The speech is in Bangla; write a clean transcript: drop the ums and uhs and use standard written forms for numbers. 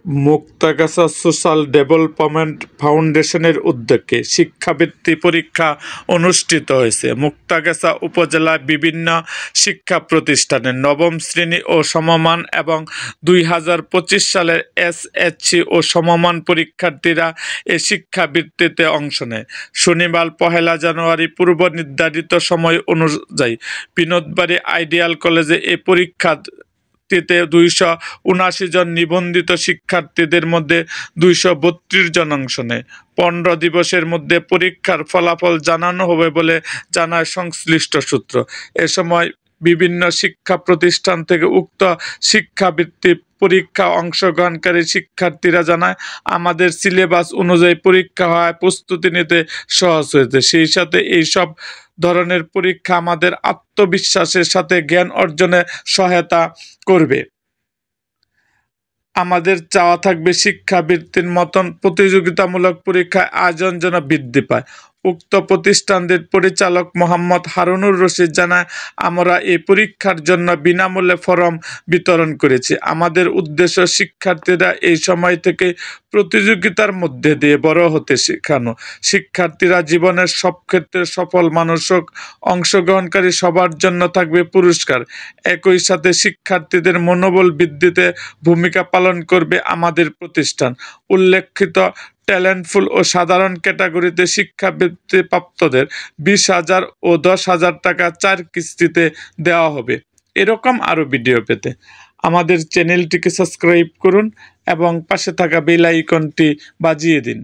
মুক্তাগাছা সোশ্যাল ডেভেলপমেন্ট ফাউন্ডেশনের উদ্যোগে শিক্ষাবৃত্তি পরীক্ষা অনুষ্ঠিত হয়েছে। মুক্তাগাছা উপজেলার বিভিন্ন শিক্ষা প্রতিষ্ঠানে নবম শ্রেণী ও সমমান এবং 2025 সালের এসএসসি ও সমমান পরীক্ষার্থীরা এ শিক্ষাবৃত্তিতে অংশ নেয়। শনিবার 1 জানুয়ারি পূর্ব নির্ধারিত সময় অনুযায়ী বিনোদবাড়ী আইডিয়াল কলেজে এ পরীক্ষা 279 জন নিবন্ধিত শিক্ষার্থীদের মধ্যে 232 জন অংশ নেয়। 15 দিবসের মধ্যে পরীক্ষার ফলাফল জানানো হবে বলে জানায় সংশ্লিষ্ট সূত্র। এ সময় বিভিন্ন শিক্ষা প্রতিষ্ঠান থেকে উক্ত শিক্ষাবৃত্তি পরীক্ষা অংশগ্রহণকারী শিক্ষার্থীরা জানায়, আমাদের সিলেবাস অনুযায়ী পরীক্ষা হওয়ায় প্রস্তুতি নিতে সহজ হয়েছে। সেই সাথে এইসব ধরনের পরীক্ষা আমাদের আত্মবিশ্বাসের সাথে জ্ঞান অর্জনে সহায়তা করবে। আমাদের চাওয়া থাকবে শিক্ষাবৃত্তির মতন প্রতিযোগিতামূলক পরীক্ষার আয়োজন যেন বৃদ্ধি পায়। উক্ত প্রতিষ্ঠানটির পরিচালক মোহাম্মদ হারুনুর রশিদ জানায়, আমরা এই পরীক্ষার জন্য বিনামূল্যে ফরম বিতরণ করেছি। আমাদের উদ্দেশ্য শিক্ষার্থীরা এই সময় থেকে প্রতিযোগিতার মধ্যে দিয়ে বড় হতে শেখানো। শিক্ষার্থীরা জীবনের সব ক্ষেত্রে সফল মানুষ হোক, অংশগ্রহণকারী সবার জন্য থাকবে পুরস্কার। একই সাথে শিক্ষার্থীদের মনোবল বৃদ্ধিতে ভূমিকা পালন করবে আমাদের প্রতিষ্ঠান। উল্লেখিত ট্যালেন্টফুল ও সাধারণ ক্যাটাগরিতে শিক্ষাবৃত্তি প্রাপ্তদের 20,000 ও 10,000 টাকা 4 কিস্তিতে দেওয়া হবে। এরকম আরও ভিডিও পেতে আমাদের চ্যানেলটিকে সাবস্ক্রাইব করুন এবং পাশে থাকা বেল আইকনটি বাজিয়ে দিন।